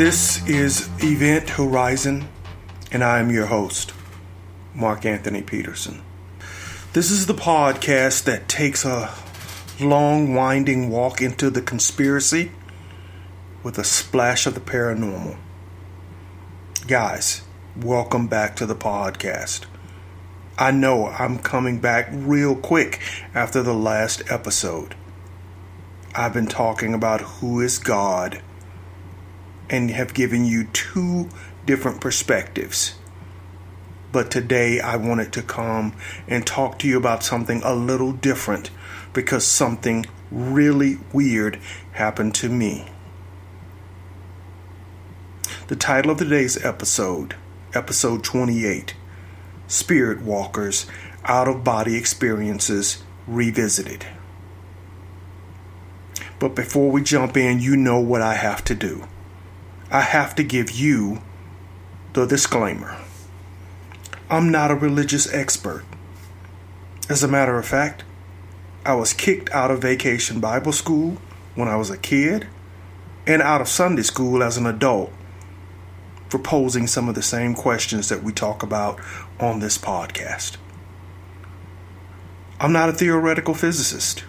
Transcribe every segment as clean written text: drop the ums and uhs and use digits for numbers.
This is Event Horizon, and I am your host, Mark Anthony Peterson. This is the podcast that takes a long, winding walk into the conspiracy with a splash of the paranormal. Guys, welcome back to the podcast. I know I'm coming back real quick after the last episode. I've been talking about who is God and have given you two different perspectives. But today I wanted to come and talk to you about something a little different because something really weird happened to me. The title of today's episode, episode 28, Spirit Walkers, Out-of-Body Experiences Revisited. But before we jump in, you know what I have to do. I have to give you the disclaimer. I'm not a religious expert. As a matter of fact, I was kicked out of vacation Bible school when I was a kid and out of Sunday school as an adult for posing some of the same questions that we talk about on this podcast. I'm not a theoretical physicist,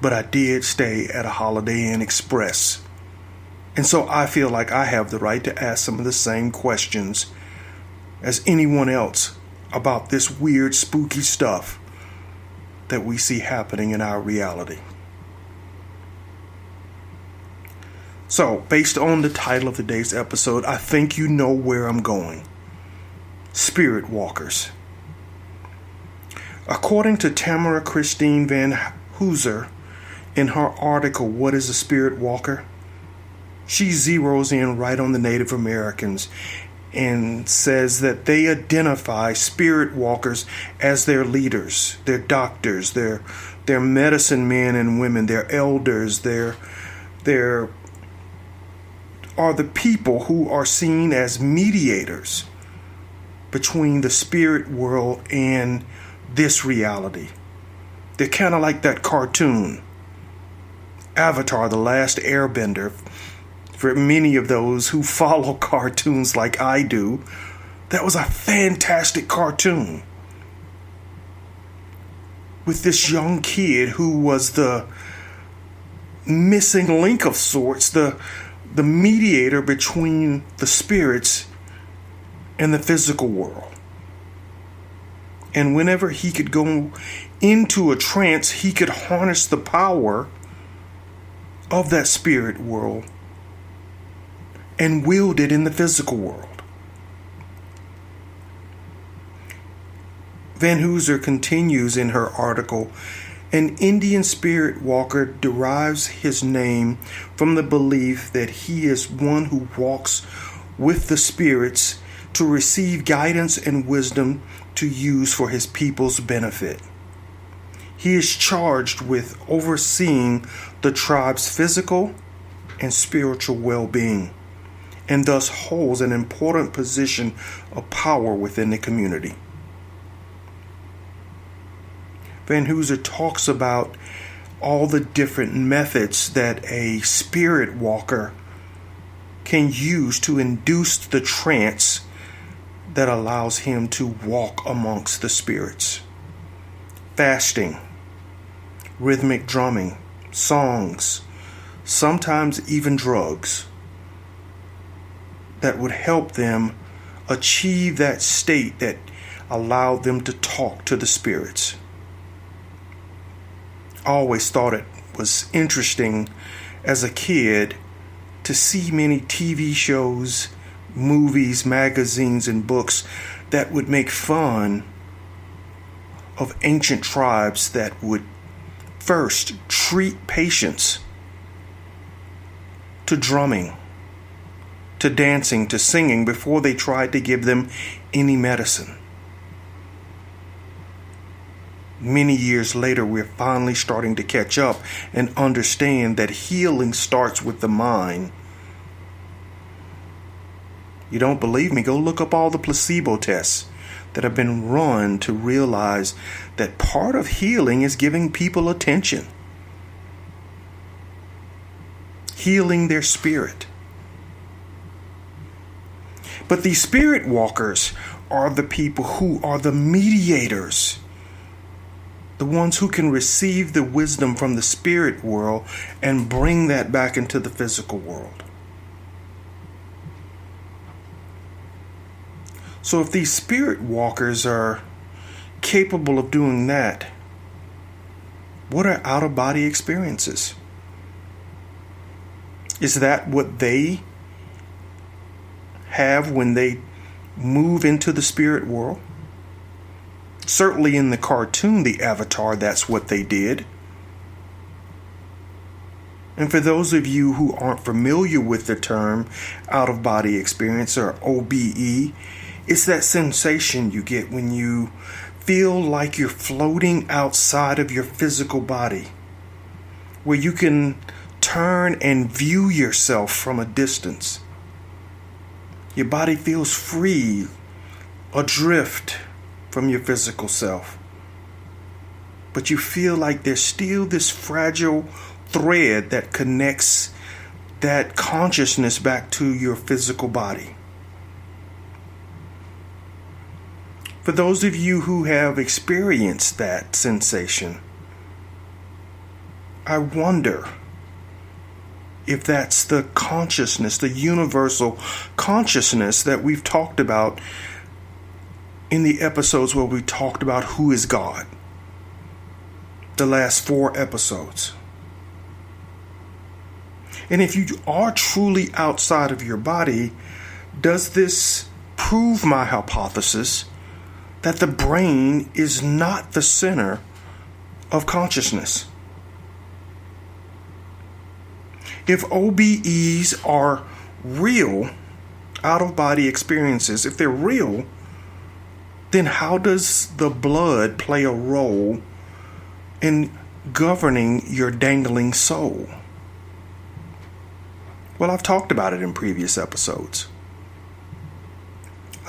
but I did stay at a Holiday Inn Express. And so I feel like I have the right to ask some of the same questions as anyone else about this weird, spooky stuff that we see happening in our reality. So, based on the title of today's episode, I think you know where I'm going. Spirit walkers. According to Tamara Christine Van Hooser, in her article, What is a Spirit Walker? She zeroes in right on the Native Americans and says that they identify spirit walkers as their leaders, their doctors, their medicine men and women, their elders, their are the people who are seen as mediators between the spirit world and this reality. They're kind of like that cartoon, Avatar, The Last Airbender. For many of those who follow cartoons like I do, that was a fantastic cartoon. With this young kid who was the missing link of sorts, the mediator between the spirits and the physical world. And whenever he could go into a trance, he could harness the power of that spirit world and wield it in the physical world. Van Hooser continues in her article, an Indian spirit walker derives his name from the belief that he is one who walks with the spirits to receive guidance and wisdom to use for his people's benefit. He is charged with overseeing the tribe's physical and spiritual well-being, and thus holds an important position of power within the community. Van Hooser talks about all the different methods that a spirit walker can use to induce the trance that allows him to walk amongst the spirits. Fasting, rhythmic drumming, songs, sometimes even drugs that would help them achieve that state that allowed them to talk to the spirits. I always thought it was interesting as a kid to see many TV shows, movies, magazines, and books that would make fun of ancient tribes that would first treat patients to drumming, to dancing, to singing before they tried to give them any medicine. Many years later, we're finally starting to catch up and understand that healing starts with the mind. You don't believe me? Go look up all the placebo tests that have been run to realize that part of healing is giving people attention, healing their spirit. But these spirit walkers are the people who are the mediators, the ones who can receive the wisdom from the spirit world and bring that back into the physical world. So if these spirit walkers are capable of doing that, what are out-of-body experiences? Is that what they have when they move into the spirit world? Certainly in the cartoon, the Avatar, that's what they did. And for those of you who aren't familiar with the term out-of-body experience, or OBE, it's that sensation you get when you feel like you're floating outside of your physical body, where you can turn and view yourself from a distance. Your body feels free, adrift from your physical self. But you feel like there's still this fragile thread that connects that consciousness back to your physical body. For those of you who have experienced that sensation, I wonder if that's the consciousness, the universal consciousness that we've talked about in the episodes where we talked about who is God. The last 4 episodes. And if you are truly outside of your body, does this prove my hypothesis that the brain is not the center of consciousness? If OBEs are real, out-of-body experiences, if they're real, then how does the blood play a role in governing your dangling soul? Well, I've talked about it in previous episodes.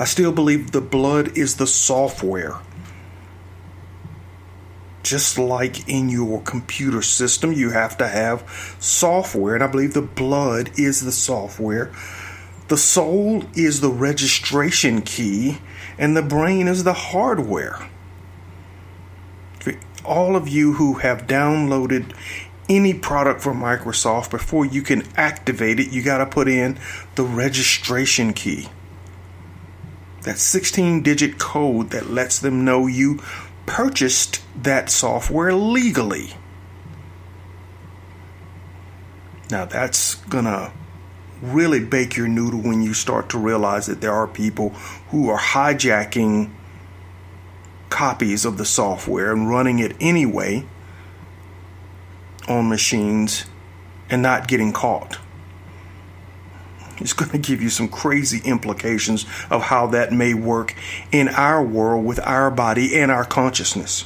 I still believe the blood is the software. Just like in your computer system, you have to have software, and I believe the blood is the software. The soul is the registration key, and the brain is the hardware. For all of you who have downloaded any product from Microsoft, before you can activate it, you got to put in the registration key. That 16-digit code that lets them know you purchased that software legally. Now that's gonna really bake your noodle when you start to realize that there are people who are hijacking copies of the software and running it anyway on machines and not getting caught. It's going to give you some crazy implications of how that may work in our world with our body and our consciousness.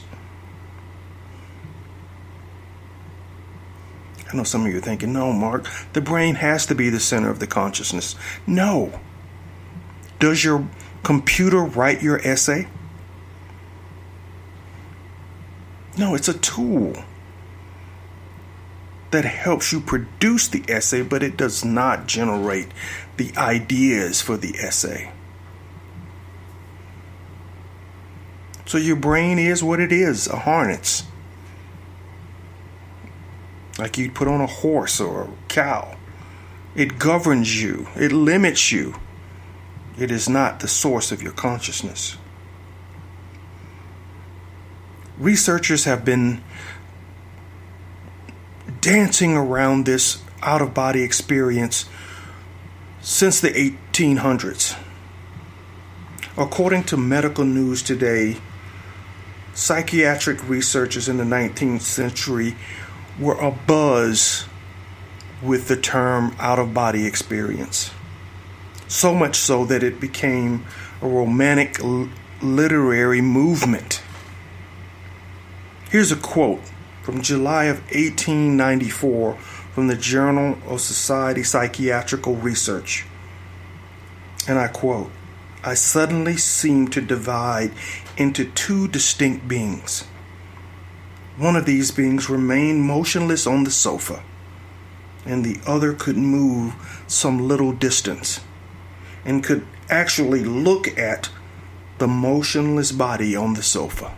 I know some of you are thinking, no, Mark, the brain has to be the center of the consciousness. No. Does your computer write your essay? No, it's a tool that helps you produce the essay, but it does not generate the ideas for the essay. So your brain is what it is, a harness. Like you'd put on a horse or a cow. It governs you. It limits you. It is not the source of your consciousness. Researchers have been dancing around this out-of-body experience since the 1800s. According to Medical News Today, psychiatric researchers in the 19th century were abuzz with the term out-of-body experience. So much so that it became a romantic literary movement. Here's a quote from July of 1894 from the Journal of Society Psychiatrical Research. And I quote, "I suddenly seemed to divide into 2 distinct beings. One of these beings remained motionless on the sofa, and the other could move some little distance and could actually look at the motionless body on the sofa.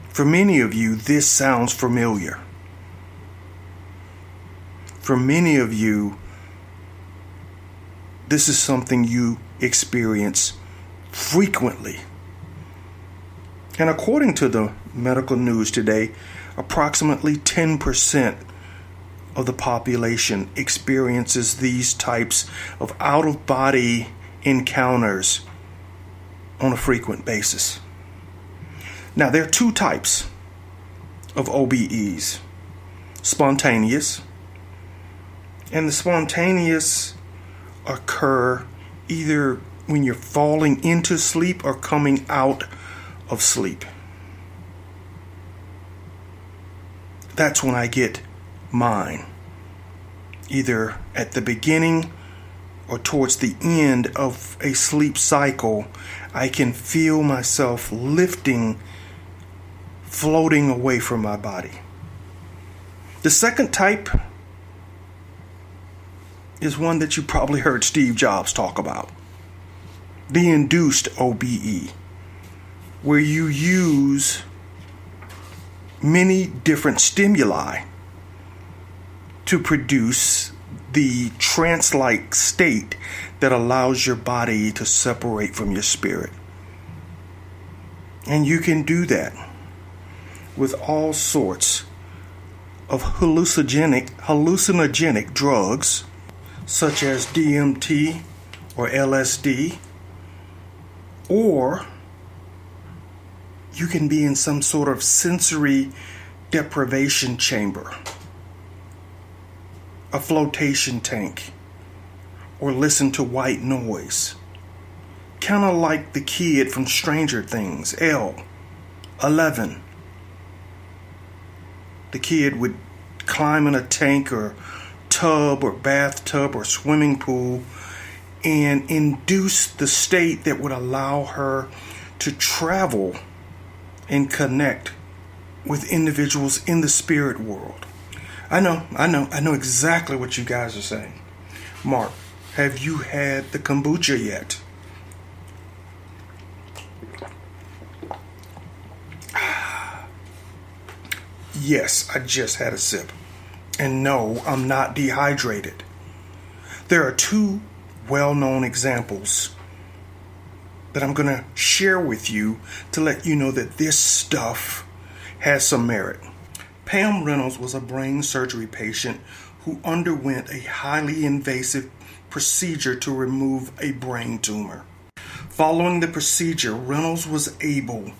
For many of you, this sounds familiar. For many of you, this is something you experience frequently. And according to the medical news today, approximately 10% of the population experiences these types of out-of-body encounters on a frequent basis. Now, there are two types of OBEs: spontaneous, and the spontaneous occur either when you're falling into sleep or coming out of sleep. That's when I get mine, either at the beginning or towards the end of a sleep cycle. I can feel myself lifting, floating away from my body. The second type is one that you probably heard Steve Jobs talk about: the induced OBE, where you use many different stimuli to produce the trance-like state that allows your body to separate from your spirit. And you can do that with all sorts of hallucinogenic drugs, such as DMT or LSD, or you can be in some sort of sensory deprivation chamber, a flotation tank, or listen to white noise. Kind of like the kid from Stranger Things, 11. The kid would climb in a tank or tub or bathtub or swimming pool and induce the state that would allow her to travel and connect with individuals in the spirit world. I know exactly what you guys are saying. Mark, have you had the kombucha yet? Yes, I just had a sip. And no, I'm not dehydrated. There are two well-known examples that I'm going to share with you to let you know that this stuff has some merit. Pam Reynolds was a brain surgery patient who underwent a highly invasive procedure to remove a brain tumor. Following the procedure, Reynolds was able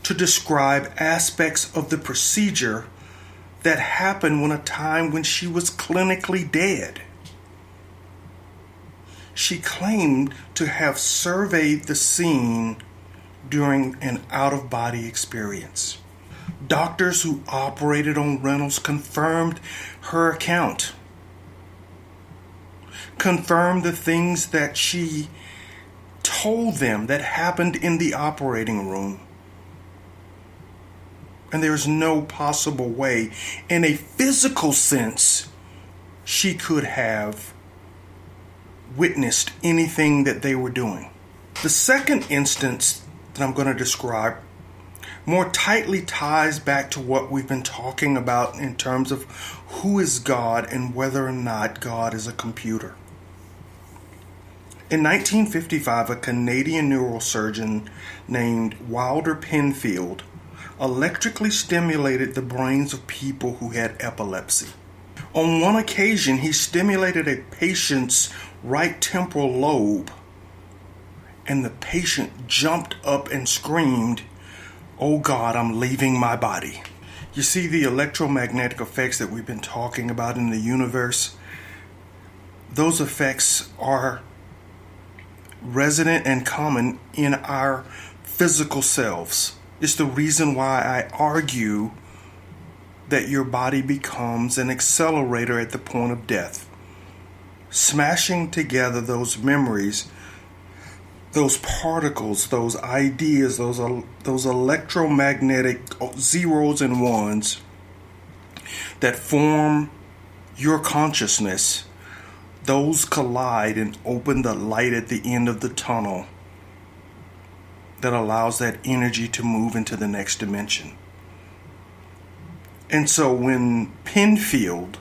to describe aspects of the procedure that happened when a time when she was clinically dead. She claimed to have surveyed the scene during an out-of-body experience. Doctors who operated on Reynolds confirmed her account, confirmed the things that she told them that happened in the operating room. And there's no possible way, in a physical sense, she could have witnessed anything that they were doing. The second instance that I'm going to describe more tightly ties back to what we've been talking about in terms of who is God and whether or not God is a computer. In 1955, a Canadian neurosurgeon named Wilder Penfield electrically stimulated the brains of people who had epilepsy. On one occasion, he stimulated a patient's right temporal lobe, and the patient jumped up and screamed, "Oh God, I'm leaving my body." You see, the electromagnetic effects that we've been talking about in the universe, those effects are resident and common in our physical selves. It's the reason why I argue that your body becomes an accelerator at the point of death, smashing together those memories, those particles, those ideas, those electromagnetic zeros and ones that form your consciousness, those collide and open the light at the end of the tunnel that allows that energy to move into the next dimension. And so when Penfield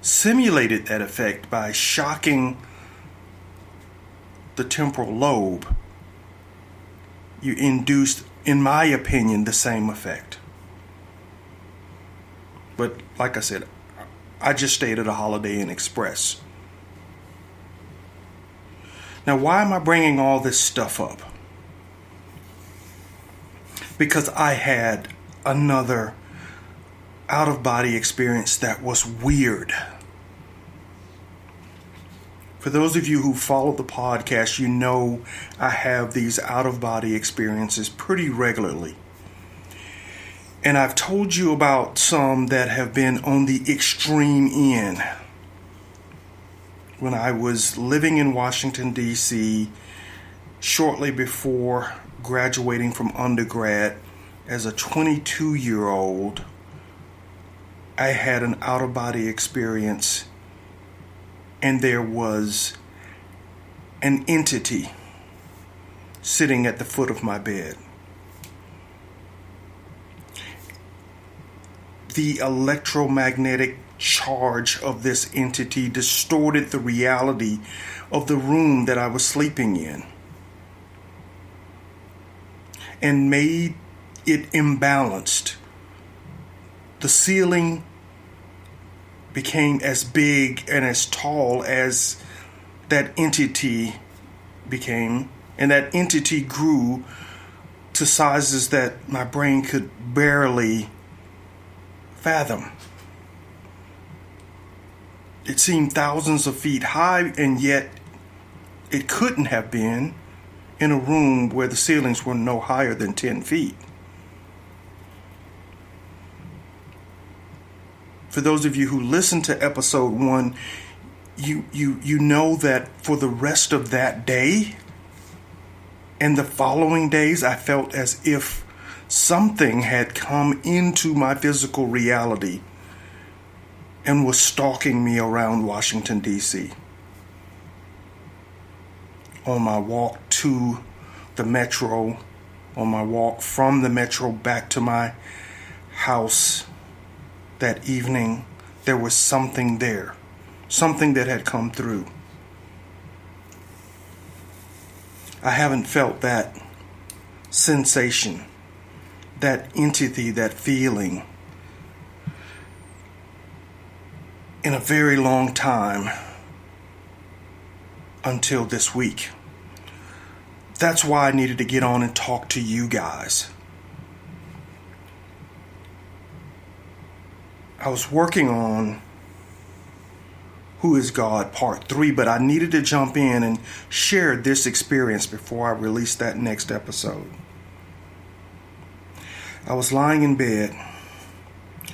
simulated that effect by shocking the temporal lobe, you induced, in my opinion, the same effect. But like I said, I just stayed at a Holiday Inn Express. Now, why am I bringing all this stuff up? Because I had another out-of-body experience that was weird. For those of you who follow the podcast, you know I have these out-of-body experiences pretty regularly. And I've told you about some that have been on the extreme end. When I was living in Washington, D.C., shortly before graduating from undergrad, as a 22-year-old, I had an out-of-body experience, and there was an entity sitting at the foot of my bed. The electromagnetic charge of this entity distorted the reality of the room that I was sleeping in and made it imbalanced. The ceiling became as big and as tall as that entity became, and that entity grew to sizes that my brain could barely fathom. It seemed thousands of feet high, and yet it couldn't have been in a room where the ceilings were no higher than 10 feet. For those of you who listened to episode 1, you know that for the rest of that day and the following days, I felt as if something had come into my physical reality and was stalking me around Washington, D.C. On my walk to the metro, on my walk from the metro back to my house that evening, there was something there, something that had come through. I haven't felt that sensation, that entity, that feeling in a very long time until this week. That's why I needed to get on and talk to you guys. I was working on Who is God Part 3, but I needed to jump in and share this experience before I release that next episode. I was lying in bed.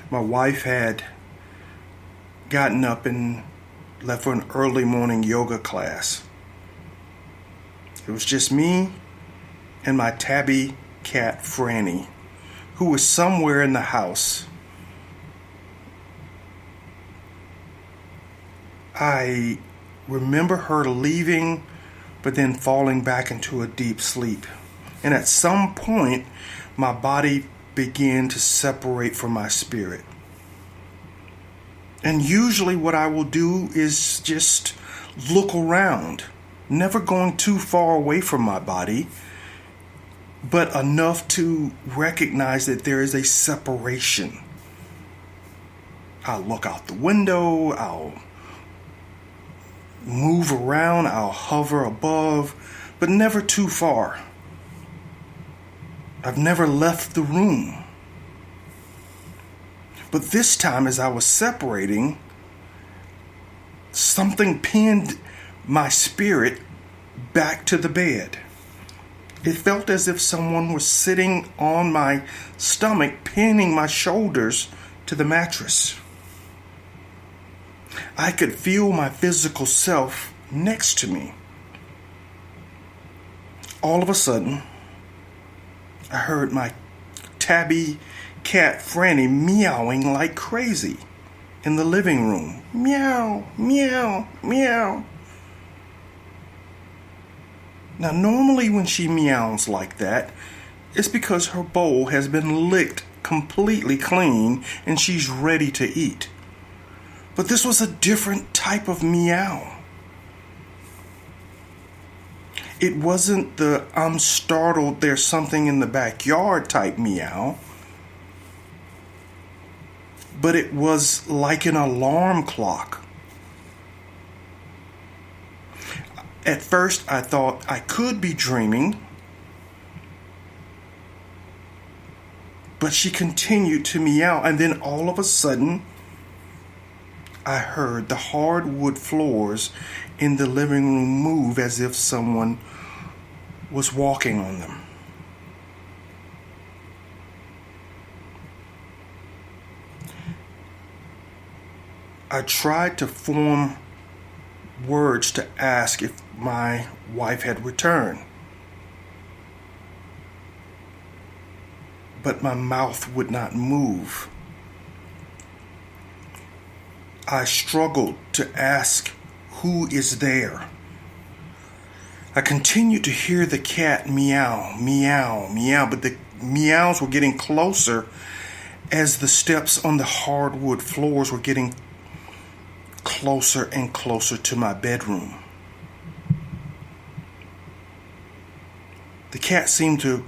My wife had gotten up and left for an early morning yoga class. It was just me and my tabby cat, Franny, who was somewhere in the house. I remember her leaving, but then falling back into a deep sleep. And at some point, my body began to separate from my spirit. And usually what I will do is just look around, never going too far away from my body, but enough to recognize that there is a separation. I'll look out the window, I'll move around, I'll hover above, but never too far. I've never left the room. But this time, as I was separating, something pinned my spirit back to the bed. It felt as if someone was sitting on my stomach, pinning my shoulders to the mattress. I could feel my physical self next to me. All of a sudden, I heard my tabby cat Franny meowing like crazy. in the living room. Meow, meow, meow. Now, normally when she meows like that, it's because her bowl has been licked completely clean and she's ready to eat. But this was a different type of meow. It wasn't the "I'm startled, there's something in the backyard" type meow, but it was like an alarm clock. At first, I thought I could be dreaming, but she continued to meow, and then all of a sudden, I heard the hardwood floors in the living room move as if someone was walking on them. I tried to form words to ask if my wife had returned, but my mouth would not move. I struggled to ask, "Who is there?" I continued to hear the cat meow, meow, meow, but the meows were getting closer as the steps on the hardwood floors were getting closer and closer to my bedroom. The cat seemed to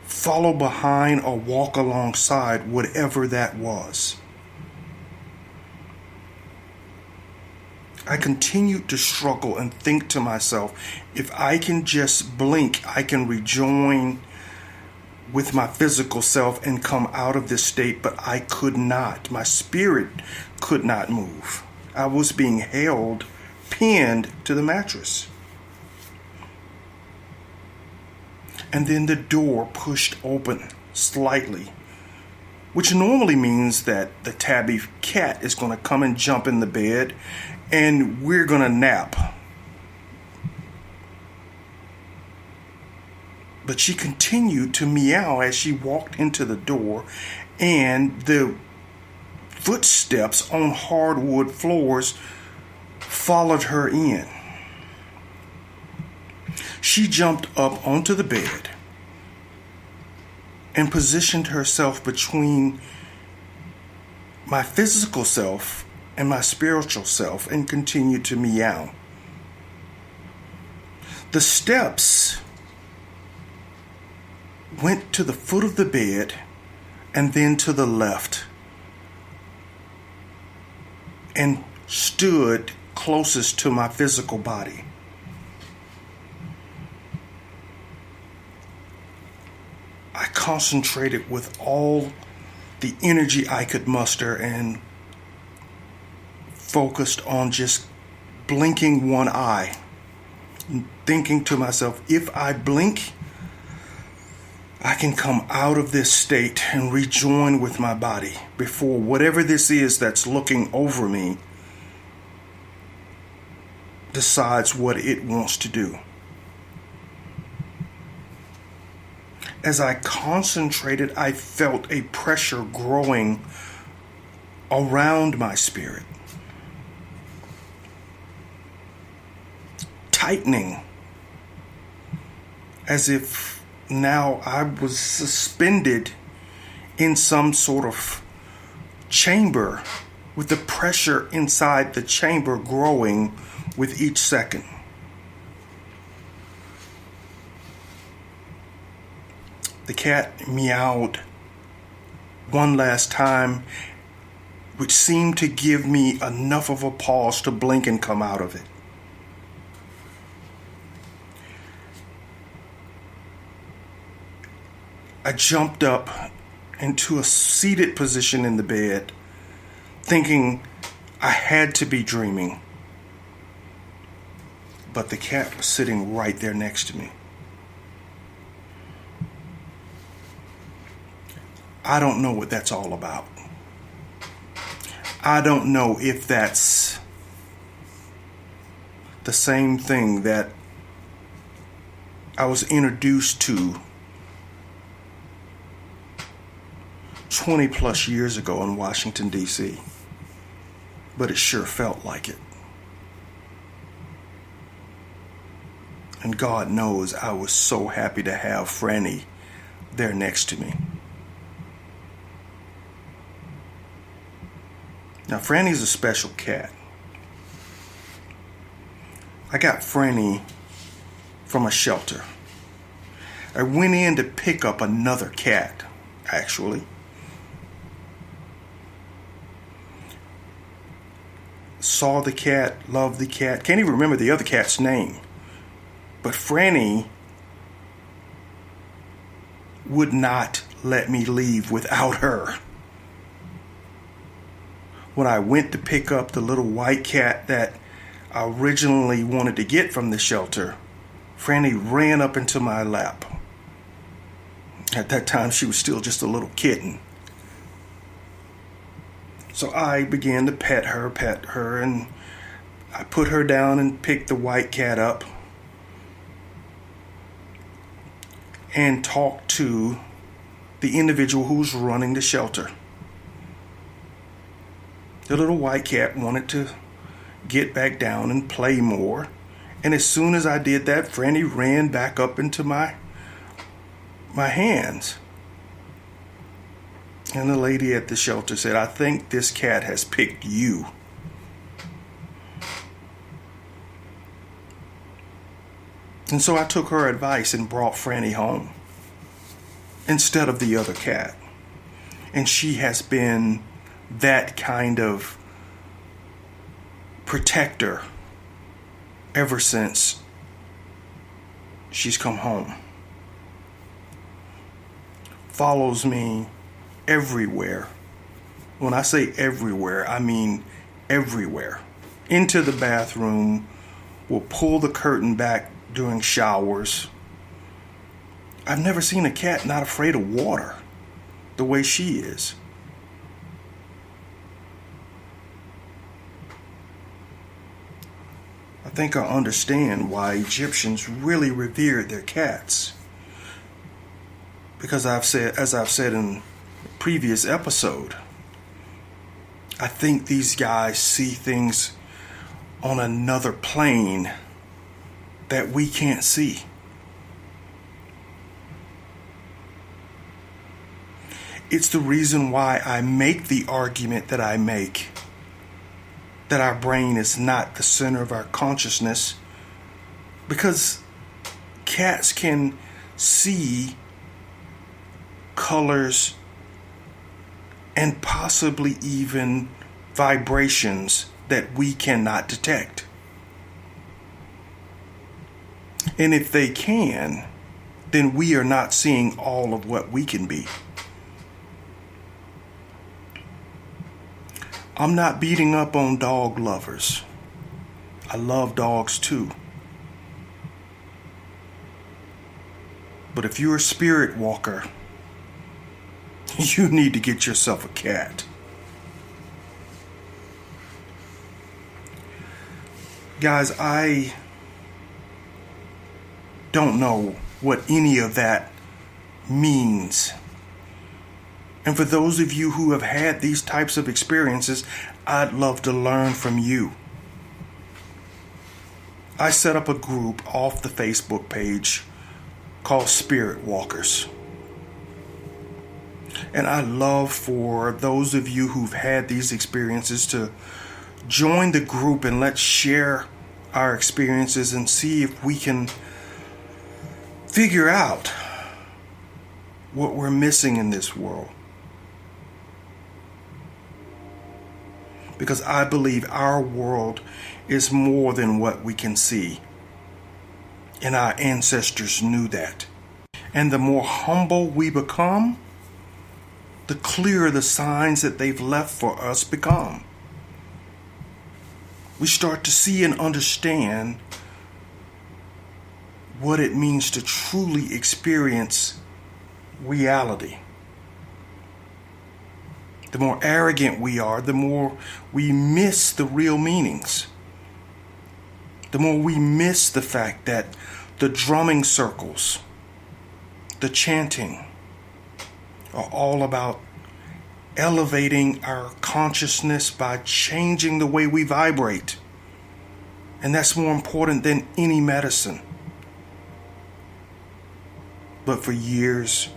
follow behind or walk alongside whatever that was. I continued to struggle and think to myself, if I can just blink, I can rejoin with my physical self and come out of this state, but I could not. My spirit could not move. I was being held, pinned to the mattress. And then the door pushed open slightly, which normally means that the tabby cat is going to come and jump in the bed and we're going to nap. But she continued to meow as she walked into the door, and the footsteps on hardwood floors followed her in. She jumped up onto the bed and positioned herself between my physical self and my spiritual self and continued to meow. The steps went to the foot of the bed and then to the left and stood closest to my physical body. I concentrated with all the energy I could muster and focused on just blinking one eye, thinking to myself, if I blink, I can come out of this state and rejoin with my body before whatever this is that's looking over me decides what it wants to do. As I concentrated, I felt a pressure growing around my spirit, tightening, as if now I was suspended in some sort of chamber, with the pressure inside the chamber growing with each second. The cat meowed one last time, which seemed to give me enough of a pause to blink and come out of it. I jumped up into a seated position in the bed, thinking I had to be dreaming. But the cat was sitting right there next to me. I don't know what that's all about. I don't know if that's the same thing that I was introduced to 20 plus years ago in Washington, D.C. but it sure felt like it. And God knows I was so happy to have Franny there next to me. Now, Franny's a special cat. I got Franny from a shelter. I went in to pick up another cat, actually. Saw the cat, loved the cat. Can't even remember the other cat's name. But Franny would not let me leave without her. When I went to pick up the little white cat that I originally wanted to get from the shelter, Franny ran up into my lap. At that time, she was still just a little kitten. So I began to pet her, and I put her down and picked the white cat up and talked to the individual who was running the shelter. The little white cat wanted to get back down and play more. And as soon as I did that, Franny ran back up into my hands. And the lady at the shelter said, "I think this cat has picked you." And so I took her advice and brought Franny home instead of the other cat. And she has been that kind of protector ever since she's come home. Follows me everywhere. When I say everywhere, I mean everywhere. Into the bathroom, will pull the curtain back during showers. I've never seen a cat not afraid of water the way she is. I think I understand why Egyptians really revered their cats. Because as I've said in a previous episode, I think these guys see things on another plane that we can't see. It's the reason why I make the argument that I make, that our brain is not the center of our consciousness, because cats can see colors and possibly even vibrations that we cannot detect. And if they can, then we are not seeing all of what we can be. I'm not beating up on dog lovers. I love dogs too. But if you're a spirit walker, you need to get yourself a cat. Guys, I don't know what any of that means. And for those of you who have had these types of experiences, I'd love to learn from you. I set up a group off the Facebook page called Spirit Walkers. And I'd love for those of you who've had these experiences to join the group, and let's share our experiences and see if we can figure out what we're missing in this world. Because I believe our world is more than what we can see. And our ancestors knew that. And the more humble we become, the clearer the signs that they've left for us become. We start to see and understand what it means to truly experience reality. The more arrogant we are, the more we miss the real meanings. The more we miss the fact that the drumming circles, the chanting, are all about elevating our consciousness by changing the way we vibrate. And that's more important than any medicine. But for years,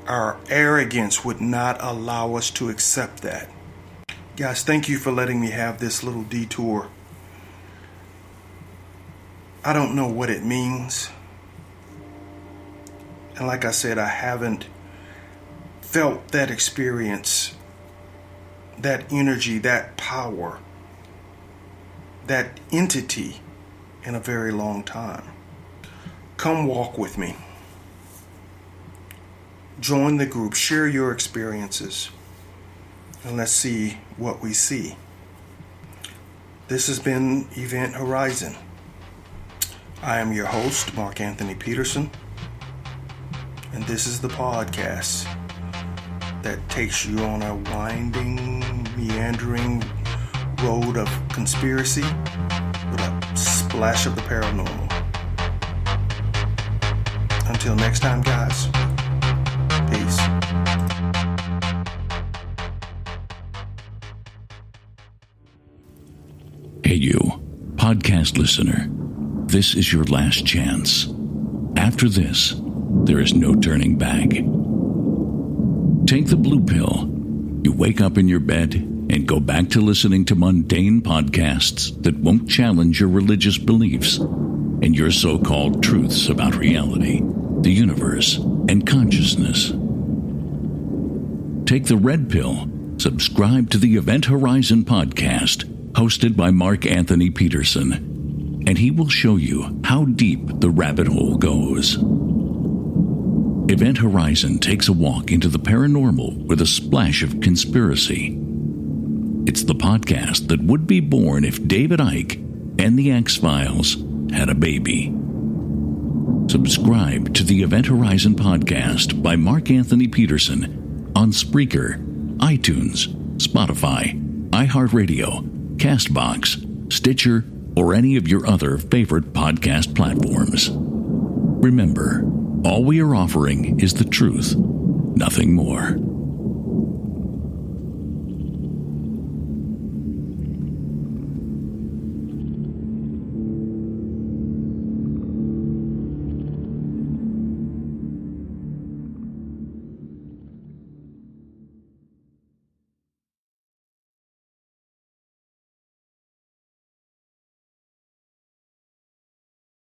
our arrogance would not allow us to accept that. Guys, thank you for letting me have this little detour. I don't know what it means. And like I said, I haven't felt that experience, that energy, that power, that entity in a very long time. Come walk with me. Join the group, share your experiences, and let's see what we see. This has been Event Horizon. I am your host, Mark Anthony Peterson, and this is the podcast that takes you on a winding, meandering road of conspiracy with a splash of the paranormal. Until next time, guys, peace. Hey you, podcast listener, this is your last chance. After this, there is no turning back. Take the blue pill. You wake up in your bed and go back to listening to mundane podcasts that won't challenge your religious beliefs and your so-called truths about reality, the universe, and consciousness. Take the red pill. Subscribe to the Event Horizon podcast, hosted by Mark Anthony Peterson, and he will show you how deep the rabbit hole goes. Event Horizon takes a walk into the paranormal with a splash of conspiracy. It's the podcast that would be born if David Icke and the X-Files had a baby. Subscribe to the Event Horizon podcast by Mark Anthony Peterson on Spreaker, iTunes, Spotify, iHeartRadio, CastBox, Stitcher, or any of your other favorite podcast platforms. Remember, all we are offering is the truth, nothing more.